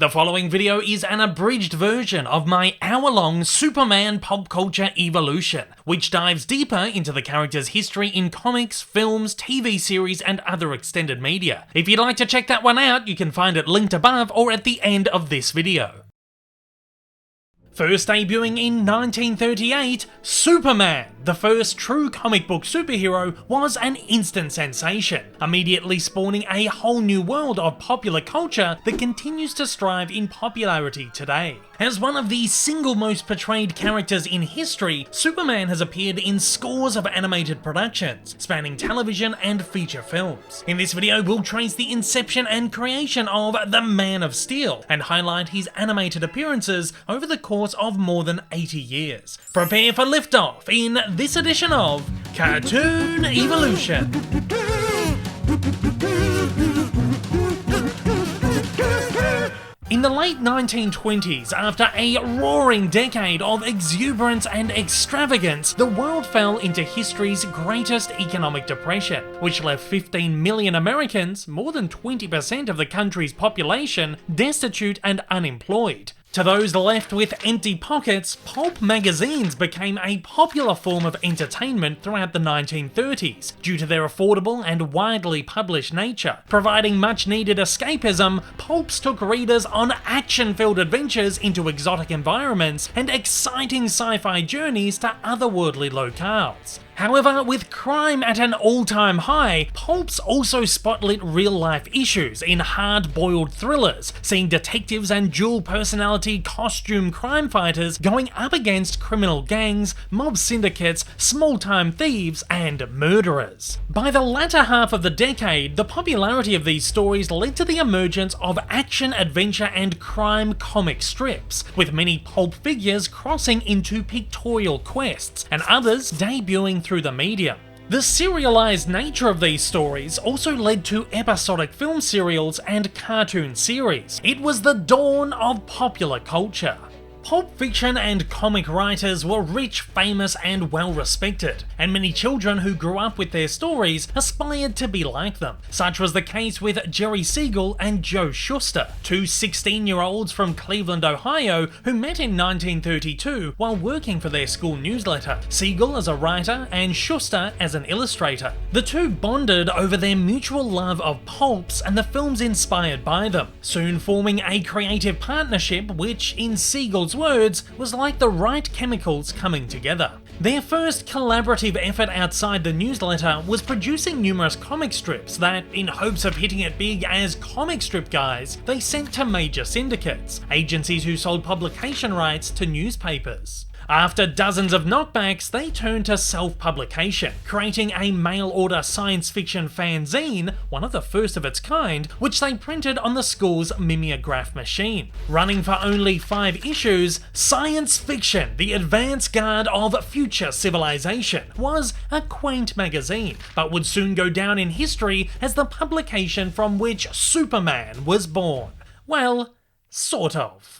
The following video is an abridged version of my hour-long Superman pop culture evolution, which dives deeper into the character's history in comics, films, TV series, and other extended media. If you'd like to check that one out, you can find it linked above or at the end of this video. First debuting in 1938, Superman, the first true comic book superhero, was an instant sensation, immediately spawning a whole new world of popular culture that continues to strive in popularity today. As one of the single most portrayed characters in history, Superman has appeared in scores of animated productions, spanning television and feature films. In this video, we'll trace the inception and creation of the Man of Steel, and highlight his animated appearances over the course of more than 80 years. Prepare for liftoff in this edition of Cartoon Evolution. In the late 1920s, after a roaring decade of exuberance and extravagance, the world fell into history's greatest economic depression, which left 15 million Americans, more than 20% of the country's population, destitute and unemployed. To those left with empty pockets, pulp magazines became a popular form of entertainment throughout the 1930s, due to their affordable and widely published nature. Providing much-needed escapism, pulps took readers on action-filled adventures into exotic environments and exciting sci-fi journeys to otherworldly locales. However, with crime at an all-time high, pulps also spotlit real-life issues in hard-boiled thrillers, seeing detectives and dual-personality costume crime fighters going up against criminal gangs, mob syndicates, small-time thieves, and murderers. By the latter half of the decade, the popularity of these stories led to the emergence of action, adventure, and crime comic strips, with many pulp figures crossing into pictorial quests, and others debuting through the medium. The serialized nature of these stories also led to episodic film serials and cartoon series. It was the dawn of popular culture. Pulp fiction and comic writers were rich, famous, and well-respected, and many children who grew up with their stories aspired to be like them. Such was the case with Jerry Siegel and Joe Shuster, two 16-year-olds from Cleveland, Ohio, who met in 1932 while working for their school newsletter, Siegel as a writer and Shuster as an illustrator. The two bonded over their mutual love of pulps and the films inspired by them, soon forming a creative partnership which, in Siegel's words, was like the right chemicals coming together. Their first collaborative effort outside the newsletter was producing numerous comic strips that, in hopes of hitting it big as comic strip guys, they sent to major syndicates, agencies who sold publication rights to newspapers. After dozens of knockbacks, they turned to self-publication, creating a mail-order science fiction fanzine, one of the first of its kind, which they printed on the school's mimeograph machine. Running for only 5 issues, Science Fiction, the advance guard of future civilization, was a quaint magazine, but would soon go down in history as the publication from which Superman was born. Well, sort of.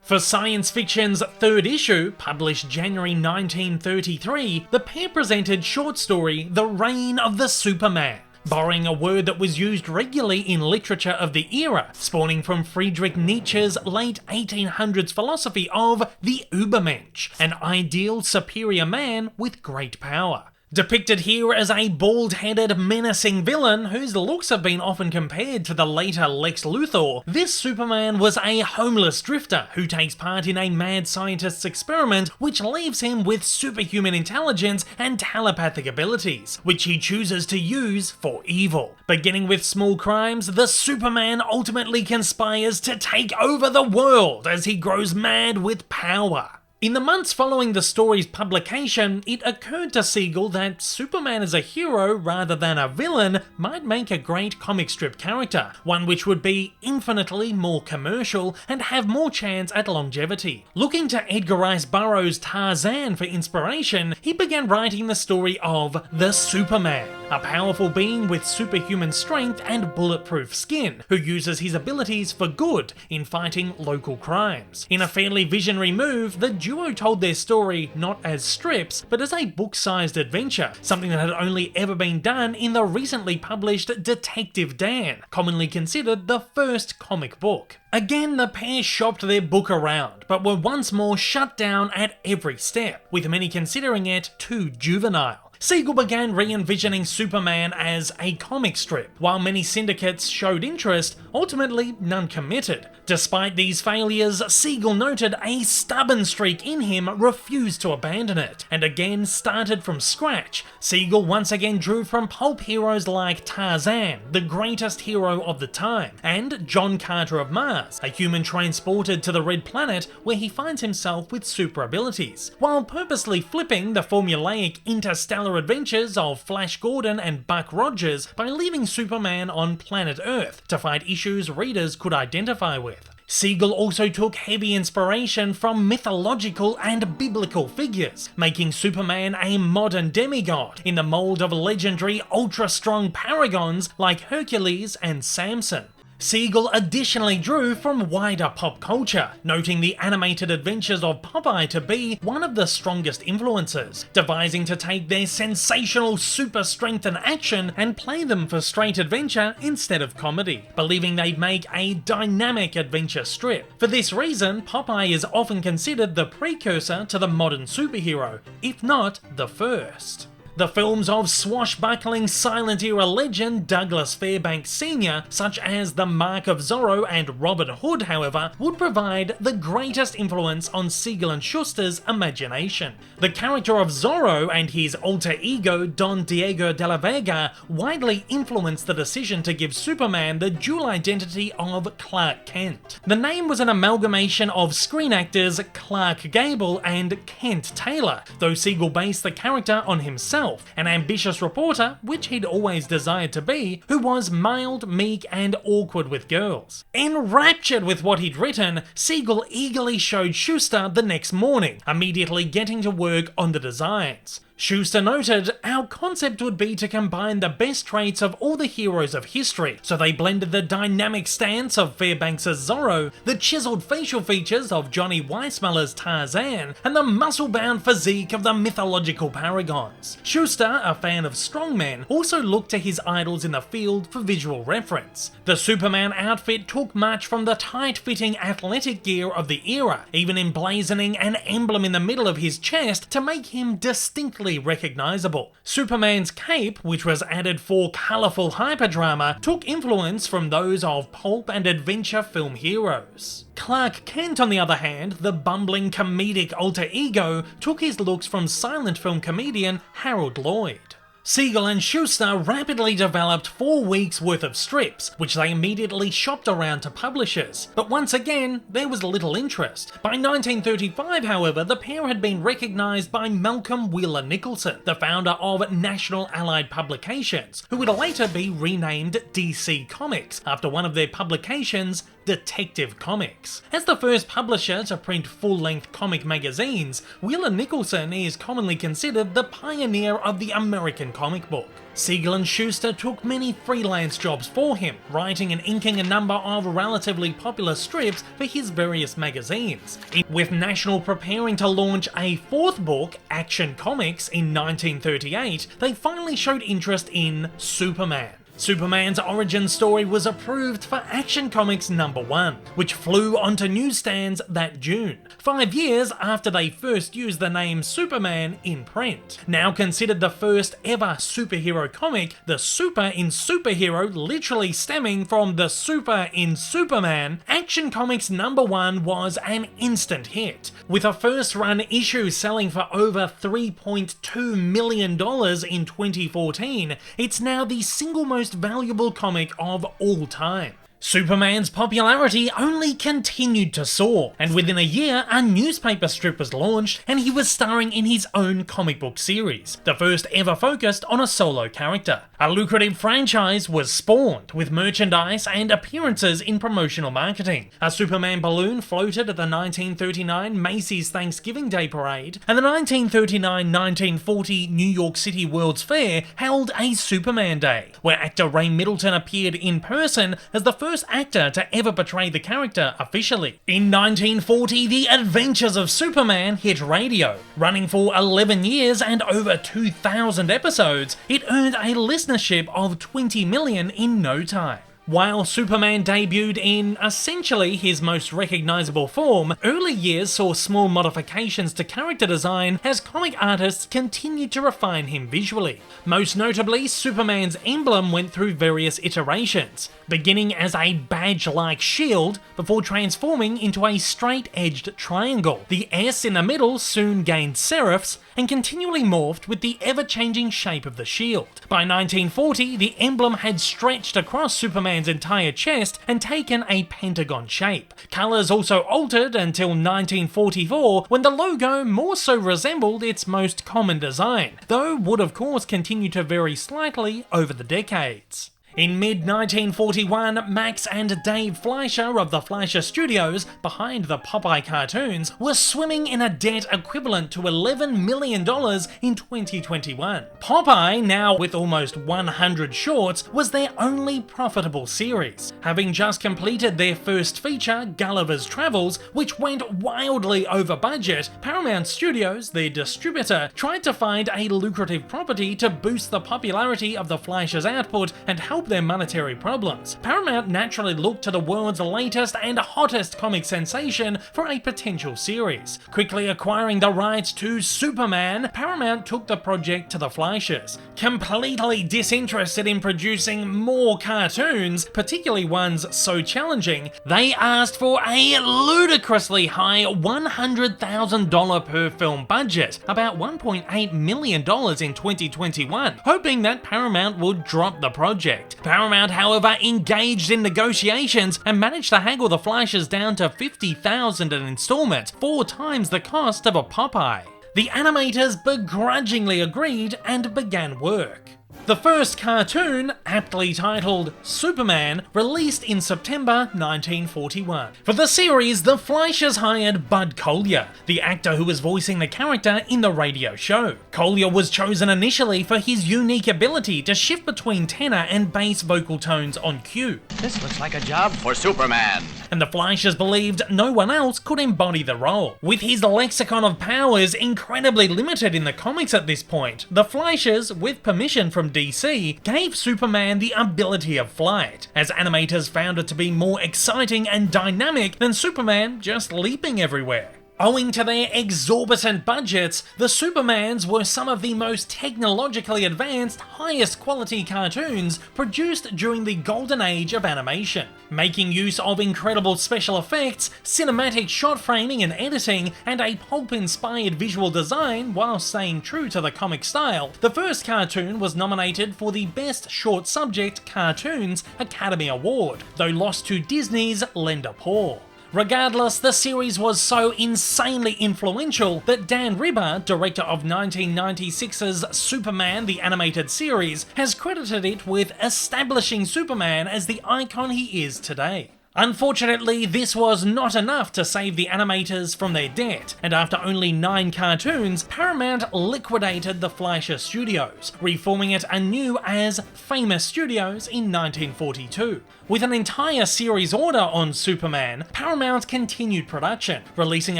For Science Fiction's 3rd issue, published January 1933, the pair presented short story The Reign of the Superman, borrowing a word that was used regularly in literature of the era, spawning from Friedrich Nietzsche's late 1800s philosophy of the Übermensch, an ideal superior man with great power. Depicted here as a bald-headed, menacing villain whose looks have been often compared to the later Lex Luthor, this Superman was a homeless drifter who takes part in a mad scientist's experiment which leaves him with superhuman intelligence and telepathic abilities, which he chooses to use for evil. Beginning with small crimes, the Superman ultimately conspires to take over the world as he grows mad with power. In the months following the story's publication, it occurred to Siegel that Superman as a hero rather than a villain might make a great comic strip character, one which would be infinitely more commercial and have more chance at longevity. Looking to Edgar Rice Burroughs' Tarzan for inspiration, he began writing the story of the Superman, a powerful being with superhuman strength and bulletproof skin, who uses his abilities for good in fighting local crimes. In a fairly visionary move, the duo told their story not as strips, but as a book-sized adventure, something that had only ever been done in the recently published Detective Dan, commonly considered the first comic book. Again, the pair shopped their book around, but were once more shut down at every step, with many considering it too juvenile. Siegel began re-envisioning Superman as a comic strip. While many syndicates showed interest, ultimately none committed. Despite these failures, Siegel noted a stubborn streak in him refused to abandon it, and again started from scratch. Siegel once again drew from pulp heroes like Tarzan, the greatest hero of the time, and John Carter of Mars, a human transported to the Red Planet where he finds himself with super abilities, while purposely flipping the formulaic interstellar adventures of Flash Gordon and Buck Rogers by leaving Superman on planet Earth to fight issues readers could identify with. Siegel also took heavy inspiration from mythological and biblical figures, making Superman a modern demigod in the mold of legendary ultra-strong paragons like Hercules and Samson. Siegel additionally drew from wider pop culture, noting the animated adventures of Popeye to be one of the strongest influences, devising to take their sensational super strength and action and play them for straight adventure instead of comedy, believing they'd make a dynamic adventure strip. For this reason, Popeye is often considered the precursor to the modern superhero, if not the first. The films of swashbuckling silent-era legend Douglas Fairbanks Sr., such as The Mark of Zorro and Robin Hood, however, would provide the greatest influence on Siegel and Shuster's imagination. The character of Zorro and his alter ego Don Diego de la Vega widely influenced the decision to give Superman the dual identity of Clark Kent. The name was an amalgamation of screen actors Clark Gable and Kent Taylor, though Siegel based the character on himself, an ambitious reporter, which he'd always desired to be, who was mild, meek, and awkward with girls. Enraptured with what he'd written, Siegel eagerly showed Shuster the next morning, immediately getting to work on the designs. Shuster noted, "Our concept would be to combine the best traits of all the heroes of history, so they blended the dynamic stance of Fairbanks' Zorro, the chiseled facial features of Johnny Weissmuller's Tarzan, and the muscle-bound physique of the mythological paragons." Shuster, a fan of strongmen, also looked to his idols in the field for visual reference. The Superman outfit took much from the tight-fitting athletic gear of the era, even emblazoning an emblem in the middle of his chest to make him distinctly recognizable. Superman's cape, which was added for colourful hyperdrama, took influence from those of pulp and adventure film heroes. Clark Kent, on the other hand, the bumbling comedic alter ego, took his looks from silent film comedian Harold Lloyd. Siegel and Shuster rapidly developed 4 weeks worth of strips, which they immediately shopped around to publishers. But once again, there was little interest. By 1935, however, the pair had been recognised by Malcolm Wheeler Nicholson, the founder of National Allied Publications, who would later be renamed DC Comics after one of their publications, Detective Comics. As the first publisher to print full-length comic magazines, Wheeler Nicholson is commonly considered the pioneer of the American comic book. Siegel and Shuster took many freelance jobs for him, writing and inking a number of relatively popular strips for his various magazines. With National preparing to launch a 4th book, Action Comics, in 1938, they finally showed interest in Superman. Superman's origin story was approved for Action Comics #1, which flew onto newsstands that June, 5 years after they first used the name Superman in print. Now considered the first ever superhero comic, the super in superhero literally stemming from the super in Superman, Action Comics #1 was an instant hit, with a first run issue selling for over $3.2 million in 2014. It's now the single most valuable comic of all time. Superman's popularity only continued to soar, and within a year, a newspaper strip was launched and he was starring in his own comic book series, the first ever focused on a solo character. A lucrative franchise was spawned, with merchandise and appearances in promotional marketing. A Superman balloon floated at the 1939 Macy's Thanksgiving Day Parade, and the 1939-1940 New York City World's Fair held a Superman Day, where actor Ray Middleton appeared in person as the first first actor to ever portray the character officially. In 1940, The Adventures of Superman hit radio. Running for 11 years and over 2,000 episodes, it earned a listenership of 20 million in no time. While Superman debuted in essentially his most recognisable form, early years saw small modifications to character design as comic artists continued to refine him visually. Most notably, Superman's emblem went through various iterations, beginning as a badge-like shield before transforming into a straight-edged triangle. The S in the middle soon gained serifs and continually morphed with the ever-changing shape of the shield. By 1940, the emblem had stretched across Superman's entire chest and taken a pentagon shape. Colours also altered until 1944, when the logo more so resembled its most common design, though would of course continue to vary slightly over the decades. In mid-1941, Max and Dave Fleischer of the Fleischer Studios, behind the Popeye cartoons, were swimming in a debt equivalent to $11 million in 2021. Popeye, now with almost 100 shorts, was their only profitable series. Having just completed their first feature, Gulliver's Travels, which went wildly over budget, Paramount Studios, their distributor, tried to find a lucrative property to boost the popularity of the Fleischers' output and help their monetary problems. Paramount naturally looked to the world's latest and hottest comic sensation for a potential series. Quickly acquiring the rights to Superman, Paramount took the project to the Fleischers. Completely disinterested in producing more cartoons, particularly ones so challenging, they asked for a ludicrously high $100,000 per film budget, about $1.8 million in 2021, hoping that Paramount would drop the project. Paramount, however, engaged in negotiations and managed to haggle the Fleischers down to $50,000 an installment, 4 times the cost of a Popeye. The animators begrudgingly agreed and began work. The first cartoon, aptly titled Superman, released in September 1941. For the series, the Fleischers hired Bud Collyer, the actor who was voicing the character in the radio show. Collyer was chosen initially for his unique ability to shift between tenor and bass vocal tones on cue. This looks like a job for Superman. And the Fleischers believed no one else could embody the role. With his lexicon of powers incredibly limited in the comics at this point, the Fleischers, with permission from DC, gave Superman the ability of flight, as animators found it to be more exciting and dynamic than Superman just leaping everywhere. Owing to their exorbitant budgets, the Supermans were some of the most technologically advanced, highest quality cartoons produced during the golden age of animation. Making use of incredible special effects, cinematic shot framing and editing, and a pulp-inspired visual design while staying true to the comic style, the first cartoon was nominated for the Best Short Subject Cartoons Academy Award, though lost to Disney's Lender Paul. Regardless, the series was so insanely influential that Dan Ribber, director of 1996's Superman the Animated Series, has credited it with establishing Superman as the icon he is today. Unfortunately, this was not enough to save the animators from their debt, and after only 9 cartoons, Paramount liquidated the Fleischer Studios, reforming it anew as Famous Studios in 1942. With an entire series order on Superman, Paramount continued production, releasing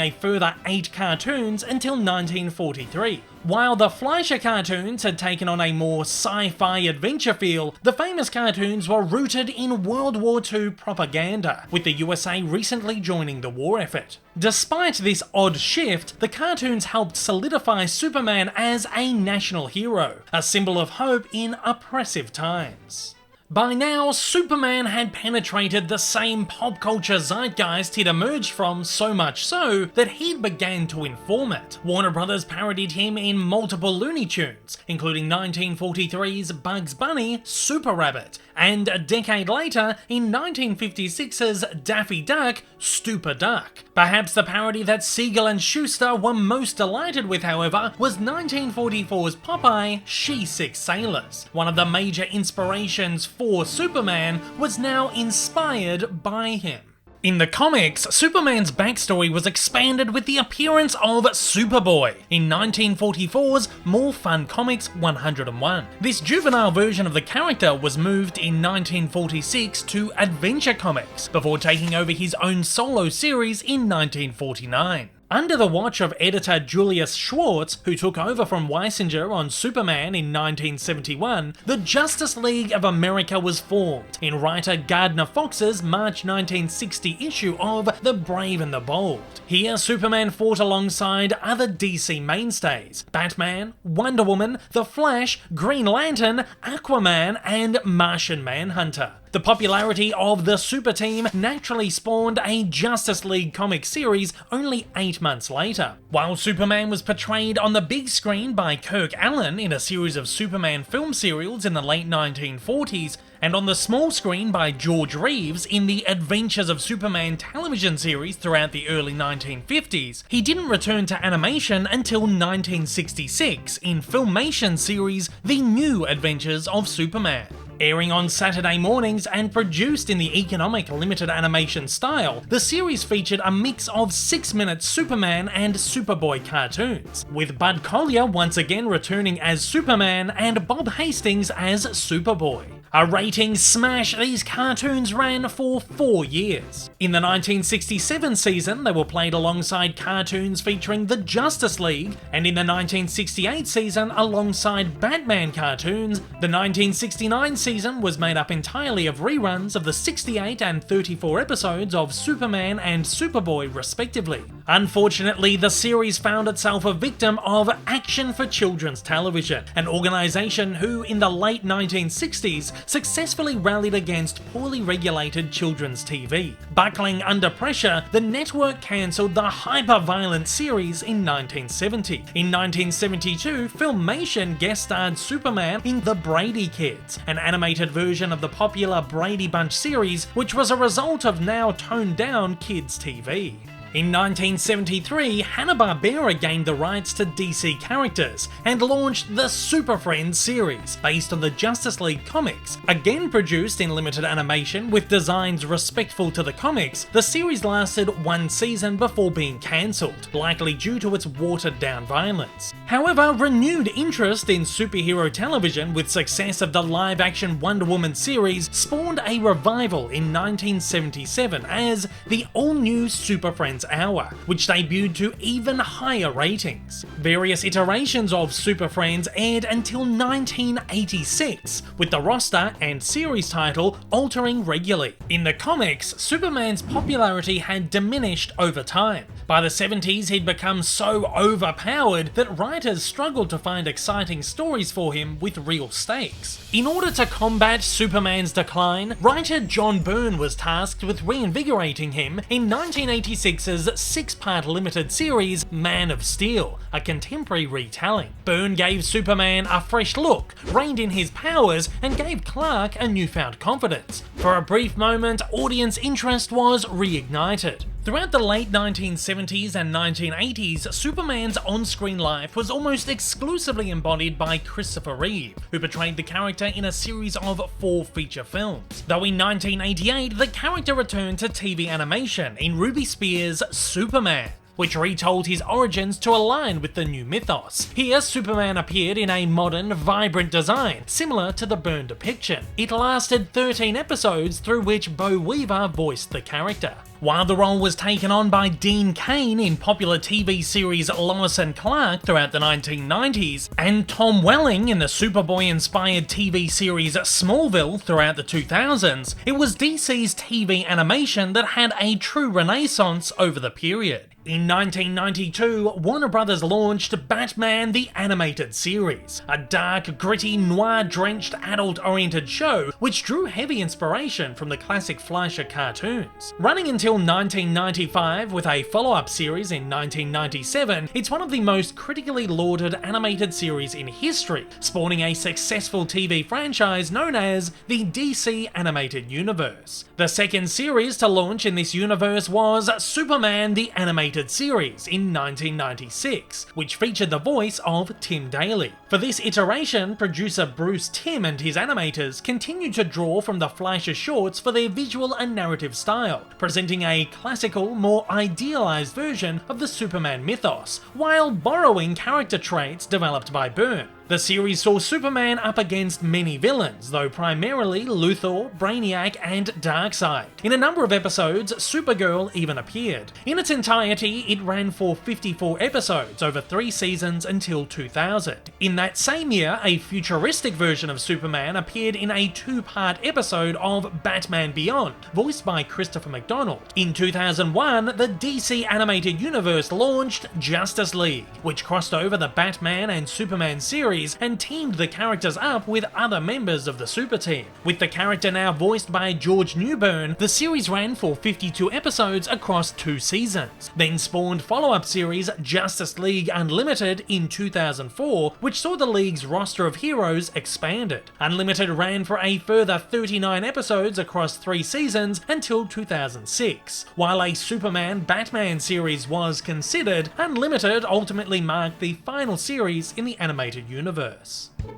a further 8 cartoons until 1943. While the Fleischer cartoons had taken on a more sci-fi adventure feel, the Famous cartoons were rooted in World War II propaganda, with the USA recently joining the war effort. Despite this odd shift, the cartoons helped solidify Superman as a national hero, a symbol of hope in oppressive times. By now, Superman had penetrated the same pop culture zeitgeist he'd emerged from, so much so that he'd began to inform it. Warner Brothers parodied him in multiple Looney Tunes, including 1943's Bugs Bunny, Super Rabbit, and a decade later in 1956's Daffy Duck, Stupid Duck. Perhaps the parody that Siegel and Shuster were most delighted with, however, was 1944's Popeye, She-Six Sailors. One of the major inspirations for Superman was now inspired by him. In the comics, Superman's backstory was expanded with the appearance of Superboy in 1944's More Fun Comics 101. This juvenile version of the character was moved in 1946 to Adventure Comics, before taking over his own solo series in 1949. Under the watch of editor Julius Schwartz, who took over from Weisinger on Superman in 1971, the Justice League of America was formed in writer Gardner Fox's March 1960 issue of The Brave and the Bold. Here, Superman fought alongside other DC mainstays: Batman, Wonder Woman, The Flash, Green Lantern, Aquaman, and Martian Manhunter. The popularity of the Super Team naturally spawned a Justice League comic series only 8 months later. While Superman was portrayed on the big screen by Kirk Alyn in a series of Superman film serials in the late 1940s, and on the small screen by George Reeves in the Adventures of Superman television series throughout the early 1950s, he didn't return to animation until 1966 in Filmation's series The New Adventures of Superman. Airing on Saturday mornings and produced in the economic limited animation style, the series featured a mix of 6-minute Superman and Superboy cartoons, with Bud Collyer once again returning as Superman and Bob Hastings as Superboy. A rating smash, these cartoons ran for 4 years. In the 1967 season, they were played alongside cartoons featuring the Justice League, and in the 1968 season, alongside Batman cartoons. The 1969 season was made up entirely of reruns of the 68 and 34 episodes of Superman and Superboy, respectively. Unfortunately, the series found itself a victim of Action for Children's Television, an organisation who, in the late 1960s, successfully rallied against poorly regulated children's TV. Buckling under pressure, the network cancelled the hyper-violent series in 1970. In 1972, Filmation guest-starred Superman in The Brady Kids, an animated version of the popular Brady Bunch series, which was a result of now toned-down kids' TV. In 1973, Hanna-Barbera gained the rights to DC characters and launched the Super Friends series, based on the Justice League comics. Again produced in limited animation with designs respectful to the comics, the series lasted 1 season before being cancelled, likely due to its watered-down violence. However, renewed interest in superhero television with success of the live-action Wonder Woman series spawned a revival in 1977 as the all-new Super Friends Hour, which debuted to even higher ratings. Various iterations of Super Friends aired until 1986, with the roster and series title altering regularly. In the comics, Superman's popularity had diminished over time. By the 70s, he'd become so overpowered that writers struggled to find exciting stories for him with real stakes. In order to combat Superman's decline, writer John Byrne was tasked with reinvigorating him in 1986's 6-part limited series Man of Steel, a contemporary retelling. Byrne gave Superman a fresh look, reined in his powers, and gave Clark a newfound confidence. For a brief moment, audience interest was reignited. Throughout the late 1970s and 1980s, Superman's on-screen life was almost exclusively embodied by Christopher Reeve, who portrayed the character in a series of 4 feature films. Though in 1988, the character returned to TV animation in Ruby Spears' Superman, which retold his origins to align with the new mythos. Here, Superman appeared in a modern, vibrant design, similar to the Byrne depiction. It lasted 13 episodes, through which Bo Weaver voiced the character. While the role was taken on by Dean Cain in popular TV series Lois and Clark throughout the 1990s, and Tom Welling in the Superboy-inspired TV series Smallville throughout the 2000s, it was DC's TV animation that had a true renaissance over the period. In 1992, Warner Bros. Launched Batman the Animated Series, a dark, gritty, noir-drenched, adult-oriented show which drew heavy inspiration from the classic Fleischer cartoons. Running until 1995 with a follow-up series in 1997, it's one of the most critically lauded animated series in history, spawning a successful TV franchise known as the DC Animated Universe. The second series to launch in this universe was Superman the Animated Series in 1996, which featured the voice of Tim Daly. For this iteration, producer Bruce Timm and his animators continued to draw from the Fleischer shorts for their visual and narrative style, presenting a classical, more idealized version of the Superman mythos, while borrowing character traits developed by Byrne. The series saw Superman up against many villains, though primarily Luthor, Brainiac, and Darkseid. In a number of episodes, Supergirl even appeared. In its entirety, it ran for 54 episodes over 3 seasons until 2000. In that same year, a futuristic version of Superman appeared in a 2-part episode of Batman Beyond, voiced by Christopher McDonald. In 2001, the DC animated universe launched Justice League, which crossed over the Batman and Superman series and teamed the characters up with other members of the Super Team. With the character now voiced by George Newbern, the series ran for 52 episodes across 2 seasons, then spawned follow-up series Justice League Unlimited in 2004, which saw the League's roster of heroes expanded. Unlimited ran for a further 39 episodes across 3 seasons until 2006. While a Superman-Batman series was considered, Unlimited ultimately marked the final series in the animated universe.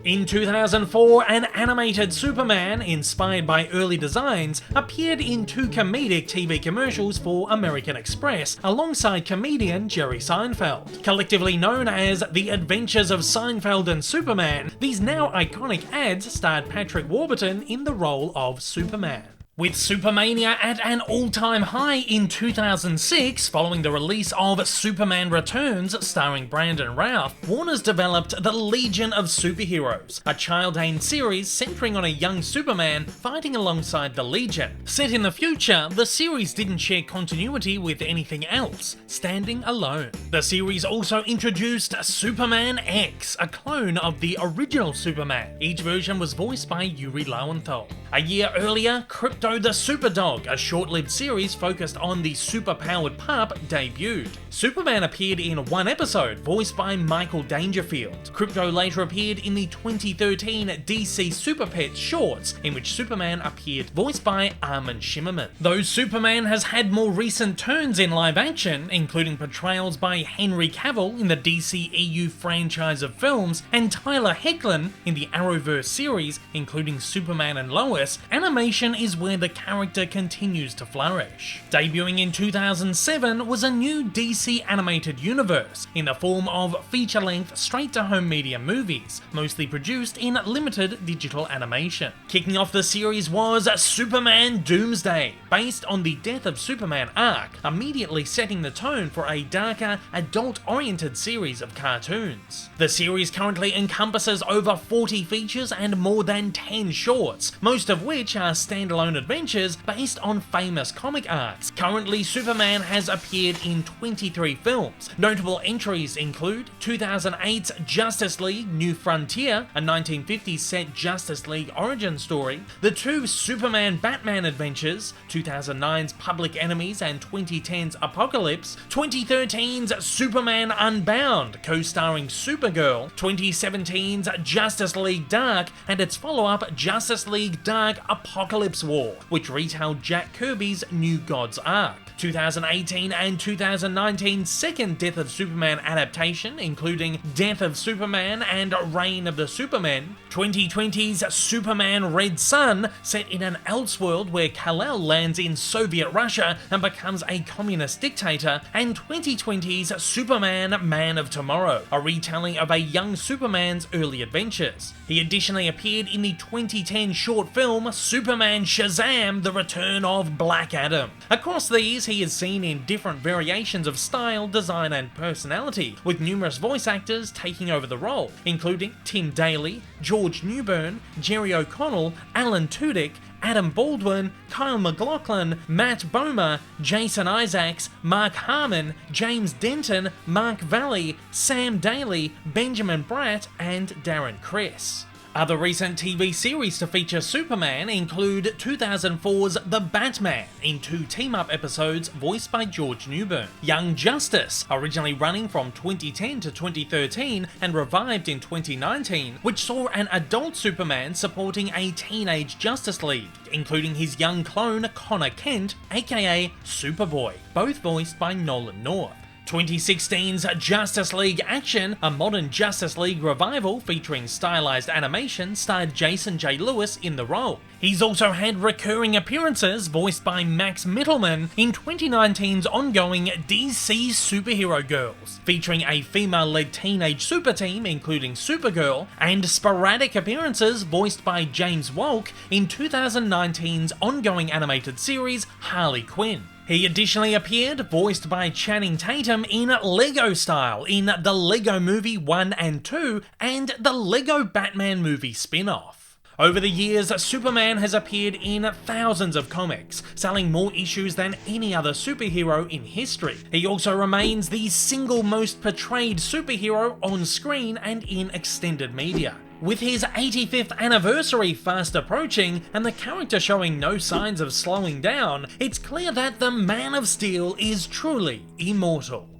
In 2004, an animated Superman, inspired by early designs, appeared in 2 comedic TV commercials for American Express, alongside comedian Jerry Seinfeld. Collectively known as The Adventures of Seinfeld and Superman, these now iconic ads starred Patrick Warburton in the role of Superman. With Supermania at an all-time high in 2006, following the release of Superman Returns starring Brandon Routh, Warner's developed the Legion of Superheroes, a child-aimed series centering on a young Superman fighting alongside the Legion. Set in the future, the series didn't share continuity with anything else, standing alone. The series also introduced Superman X, a clone of the original Superman. Each version was voiced by Yuri Lowenthal. A year earlier, KRYPTO The SUPERDOG, a short-lived series focused on the super-powered pup, debuted. Superman appeared in 1 episode, voiced by Michael Dangerfield. KRYPTO later appeared in the 2013 DC Super Pets shorts, in which Superman appeared, voiced by Armin Shimmerman. Though Superman has had more recent turns in live action, including portrayals by Henry Cavill in the DCEU franchise of films, and Tyler Hoechlin in the Arrowverse series, including Superman and Lois, animation is where the character continues to flourish. Debuting in 2007 was a new DC animated universe, in the form of feature-length straight-to-home media movies, mostly produced in limited digital animation. Kicking off the series was Superman Doomsday, based on the Death of Superman arc, immediately setting the tone for a darker, adult-oriented series of cartoons. The series currently encompasses over 40 features and more than 10 shorts, most of which are standalone adventures based on famous comic arcs. Currently, Superman has appeared in 23 films. Notable entries include 2008's Justice League New Frontier, a 1950s set Justice League origin story, the 2 Superman-Batman adventures, 2009's Public Enemies and 2010's Apocalypse, 2013's Superman Unbound, co-starring Supergirl, 2017's Justice League Dark, and its follow-up Justice League Dark Apocalypse War, which retold Jack Kirby's New Gods arc. 2018 and 2019's second Death of Superman adaptation, including Death of Superman and Reign of the Supermen, 2020's Superman Red Sun, set in an Elseworld where Kal-El lands in Soviet Russia and becomes a communist dictator, and 2020's Superman Man of Tomorrow, a retelling of a young Superman's early adventures. He additionally appeared in the 2010 short film Superman Shazam! The Return of Black Adam. Across these, he is seen in different variations of style, design, and personality, with numerous voice actors taking over the role, including Tim Daly, George Newbern, Jerry O'Connell, Alan Tudyk, Adam Baldwin, Kyle MacLachlan, Matt Bomer, Jason Isaacs, Mark Harmon, James Denton, Mark Valley, Sam Daly, Benjamin Bratt, and Darren Criss. Other recent TV series to feature Superman include 2004's The Batman, in 2 team-up episodes voiced by George Newbern, Young Justice, originally running from 2010 to 2013 and revived in 2019, which saw an adult Superman supporting a teenage Justice League, including his young clone Connor Kent, aka Superboy, both voiced by Nolan North. 2016's Justice League Action, a modern Justice League revival featuring stylized animation, starred Jason J. Lewis in the role. He's also had recurring appearances voiced by Max Mittelman in 2019's ongoing DC Superhero Girls, featuring a female-led teenage super team including Supergirl, and sporadic appearances voiced by James Wolk in 2019's ongoing animated series Harley Quinn. He additionally appeared, voiced by Channing Tatum, in Lego Style in the Lego Movie 1 and 2 and the Lego Batman movie spin-off. Over the years, Superman has appeared in thousands of comics, selling more issues than any other superhero in history. He also remains the single most portrayed superhero on screen and in extended media. With his 85th anniversary fast approaching and the character showing no signs of slowing down, it's clear that the Man of Steel is truly immortal.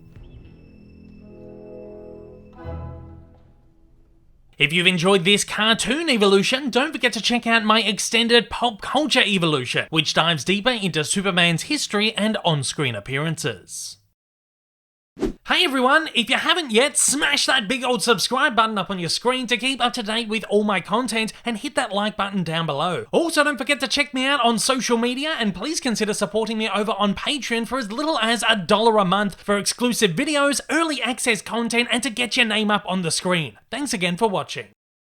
If you've enjoyed this cartoon evolution, don't forget to check out my extended pop culture evolution, which dives deeper into Superman's history and on-screen appearances. Hey everyone, if you haven't yet, smash that big old subscribe button up on your screen to keep up to date with all my content, and hit that like button down below. Also, don't forget to check me out on social media, and please consider supporting me over on Patreon for as little as $1 a month for exclusive videos, early access content, and to get your name up on the screen. Thanks again for watching.